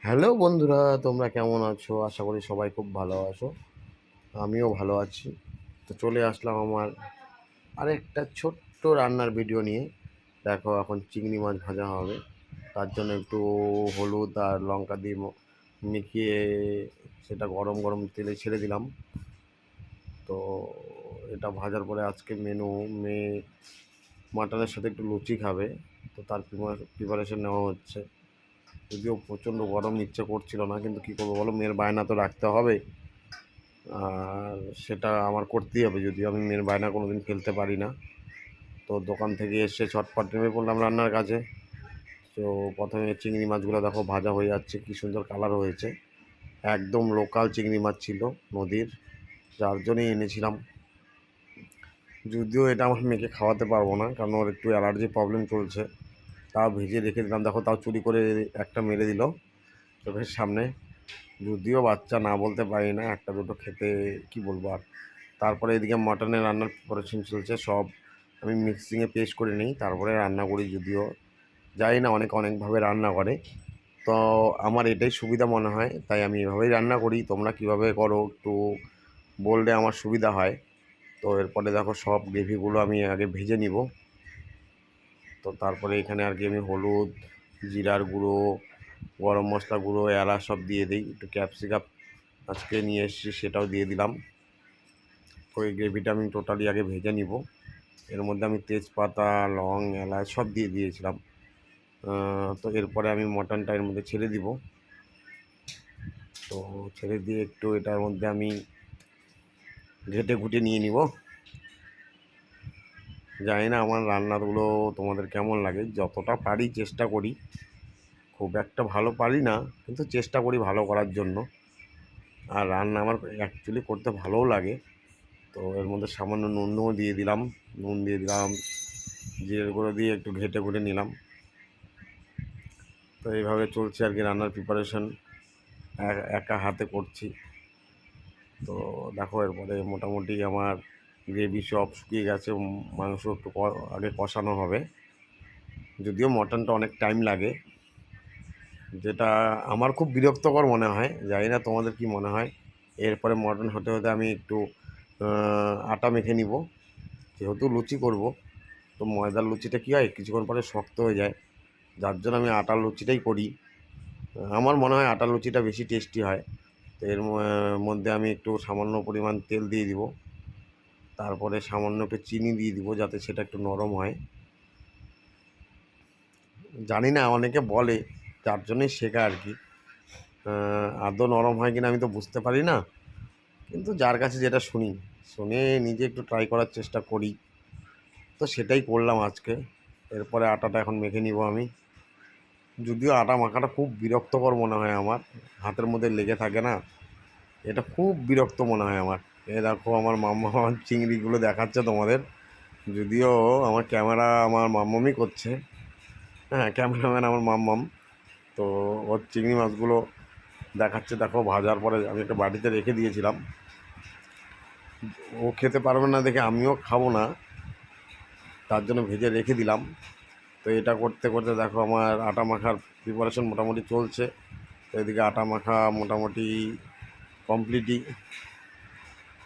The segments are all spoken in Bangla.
হ্যালো বন্ধুরা, তোমরা কেমন আছো? আশা করি সবাই খুব ভালো আছো। আমিও ভালো আছি। তো চলে আসলাম আমার আরেকটা ছোট্ট রান্নার ভিডিও নিয়ে। দেখো, এখন চিংড়ি মাছ ভাজা হবে। তার জন্য একটু হলুদ আর লঙ্কা দিয়ে মিশিয়ে সেটা গরম গরম তেলে ছেড়ে দিলাম। তো এটা ভাজার পরে আজকে মেয়ে মাটনের সাথে একটু লুচি খাবে। তো তার প্রিপারেশন নেওয়া হচ্ছে। যদিও প্রচণ্ড গরম, ইচ্ছে করছিল না, কিন্তু কী করবো বলো, মেয়ের বায়না তো রাখতে হবে। আর সেটা আমার করতেই হবে, যদিও আমি মেয়ের বায়না কোনো দিন ফেলতে পারি না। তো দোকান থেকে এসে ছটপট নেমে পড়লাম রান্নার কাজে। তো প্রথমে চিংড়ি মাছগুলো দেখো ভাজা হয়ে যাচ্ছে, কী সুন্দর কালার হয়েছে। একদম লোকাল চিংড়ি মাছ ছিল, নদীর, যার জন্যই এনেছিলাম। যদিও এটা আমার মেয়েকে খাওয়াতে পারবো না, কারণ ওর একটু অ্যালার্জি প্রবলেম চলছে। তাও ভেজে রেখে দিলাম, দেখো তাও চুরি করে একটা মেরে দিল চোখের সামনে। যদিও বাচ্চা, না বলতে পারি না, একটা দুটো খেতে কি বলবো আর। তারপরে এদিকে মাটনের রান্নার প্রিপারেশন চলছে, সব আমি মিক্সিংয়ে পেস্ট করে নিই, তারপরে রান্না করি। যদিও জানি না, অনেকভাবে রান্না করে, তো আমার এটাই সুবিধা মনে হয়, তাই আমি এভাবেই রান্না করি। তোমরা কিভাবে করো একটু বললে আমার সুবিধা হয়। তো এরপরে দেখো সব গ্রেভিগুলো আমি আগে ভেজে নিব। তো তারপরে এখানে আর কি আমি হলুদ, জিরার গুঁড়ো, গরম মশলা গুঁড়ো, এলাচ সব দিয়ে দিই। একটু ক্যাপসিকাম আজকে নিয়ে এসেছি, সেটাও দিয়ে দিলাম। তো এই গ্রেভিটা আমি টোটালি আগে ভেজে নিব। এর মধ্যে আমি তেজপাতা, লং, এলাচ সব দিয়ে দিয়েছিলাম। তো এরপরে আমি মটনটা এর মধ্যে ছেড়ে দিব। তো ছেড়ে দিয়ে একটু এটার মধ্যে আমি ঘেটে ঘুটে নিয়ে নিব। জানি না আমার রান্নাগুলো তোমাদের কেমন লাগে, যতটা পারি চেষ্টা করি। খুব একটা ভালো পারি না, কিন্তু চেষ্টা করি ভালো করার জন্য। আর রান্না আমার অ্যাকচুয়ালি করতে ভালোও লাগে। তো এর মধ্যে সামান্য নুনও দিয়ে দিলাম, নুন দিয়ে দিলাম, জিরের গুঁড়ো দিয়ে একটু ঘেটে ঘুটে নিলাম। তো এইভাবে চলছে আর কি রান্নার প্রিপারেশন, একা হাতে করছি। তো দেখো এরপরে মোটামুটি আমার গ্রেভি সব শুকিয়ে গেছে। মাংস একটু আগে কষানো হবে, যদিও মটনটা অনেক টাইম লাগে, যেটা আমার খুব বিরক্তকর মনে হয়। জানি না তোমাদের কি মনে হয়। এরপরে মটন হতে হতে আমি একটু আটা মেখে নিব, যেহেতু লুচি করব। তো ময়দার লুচিটা কী হয়, কিছুক্ষণ পরে শক্ত হয়ে যায়, যার জন্য আমি আটার লুচিটাই করি। আমার মনে হয় আটার লুচিটা বেশি টেস্টি হয়। তো এর মধ্যে আমি একটু সামান্য পরিমাণ তেল দিয়ে দিব, তারপরে সামান্য একটু চিনি দিয়ে দিব, যাতে সেটা একটু নরম হয়। জানি না, অনেকে বলে, যার জন্যই শেখা আর কি। আদৌ নরম হয় কিনা আমি তো বুঝতে পারি না, কিন্তু যার কাছে যেটা শুনি, শুনে নিজে একটু ট্রাই করার চেষ্টা করি। তো সেটাই করলাম আজকে। এরপরে আটাটা এখন মেখে নিব আমি। যদিও আটা মাখাটা খুব বিরক্তকর মনে হয় আমার, হাতের মধ্যে লেগে থাকে না, এটা খুব বিরক্ত মনে হয় আমার। এ দেখো আমার মাম্মা আমার চিংড়িগুলো দেখাচ্ছে তোমাদের। যদিও আমার ক্যামেরা আমার মাম্মামই করছে, হ্যাঁ, ক্যামেরাম্যান আমার মাম্মাম। তো ওর চিংড়ি মাছগুলো দেখাচ্ছে, দেখো ভাজার পরে আমি একটা বাটিতে রেখে দিয়েছিলাম। ও খেতে পারবে না দেখে আমিও খাবো না, তার জন্য ভেজে রেখে দিলাম। তো এটা করতে করতে দেখো আমার আটা মাখার প্রিপারেশন মোটামুটি চলছে। তো এদিকে আটা মাখা মোটামুটি কমপ্লিটই।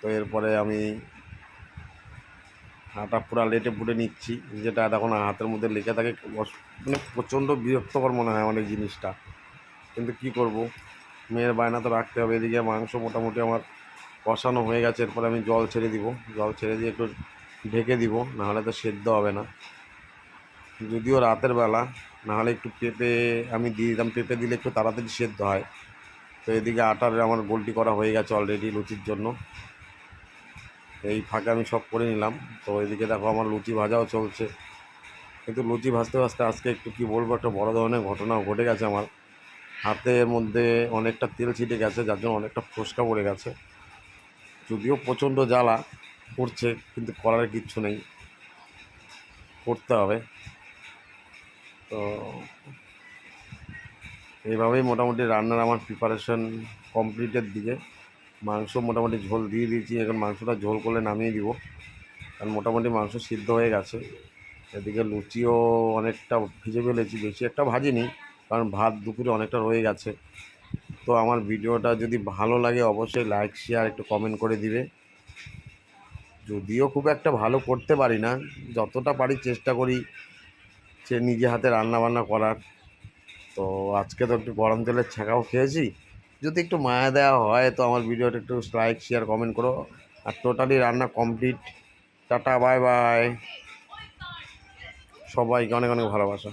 তো এরপরে আমি আটা পুরা লেটে পুটে নিচ্ছি, যেটা দেখো না হাতের মধ্যে লেগে থাকে। মানে প্রচণ্ড বিরক্তকর মনে হয় অনেক জিনিসটা, কিন্তু কি করব, মেয়ের বায়না তো রাখতে হবে। এদিকে মাংস মোটামুটি আমার কষানো হয়ে গেছে। এরপরে আমি জল ছেড়ে দিব, জল ছেড়ে দিয়ে একটু ঢেকে দিব, নাহলে তো সেদ্ধ হবে না। যদিও রাতের বেলা, নাহলে একটু পেঁপে আমি দিয়ে দিতাম, পেঁপে দিলে একটু তাড়াতাড়ি সেদ্ধ হয়। তো এদিকে আটার আমার গোলটি করা হয়ে গেছে অলরেডি লুচির জন্য। এই ফাঁকে আমি সব করে নিলাম। তো এদিকে দেখো আমার লুচি ভাজাও চলছে। কিন্তু লুচি ভাজতে ভাজতে আজকে একটু কী বলবো, একটা বড় ধরনের ঘটনাও ঘটে গেছে আমার। হাতের মধ্যে অনেকটা তেল ছিটে গেছে, যার জন্য অনেকটা ফোস্কা পড়ে গেছে। যদিও প্রচণ্ড জ্বালা করছে, কিন্তু করার কিচ্ছু নেই, করতে হবে। তো এইভাবেই মোটামুটি রান্নার আমার প্রিপারেশন কমপ্লিটের দিকে। মাংস মোটামুটি ঝোল দিয়ে দিয়েছি, এখন মাংসটা ঝোল করলে নামিয়ে দিব, কারণ মোটামুটি মাংস সিদ্ধ হয়ে গেছে। এদিকে লুচিও অনেকটা ভেজে ফেলেছি, বেশি একটা ভাজিনি, কারণ ভাত দুপুরে অনেকটা রয়ে গেছে। তো আমার ভিডিওটা যদি ভালো লাগে অবশ্যই লাইক শেয়ার একটু কমেন্ট করে দিবে। যদিও খুব একটা ভালো করতে পারি না, যতটা পারি চেষ্টা করি সে নিজে হাতে রান্না বান্না করার। তো আজকে তো একটু গরম তেলের ছ্যাঁকাও খেয়েছি, যদি একটু মায়া দেওয়া হয় তো আমার ভিডিওটা একটু লাইক শেয়ার কমেন্ট করো। আর টোটালি রান্না কমপ্লিট। টাটা বাই বাই, সবাইকে অনেক অনেক ভালোবাসা।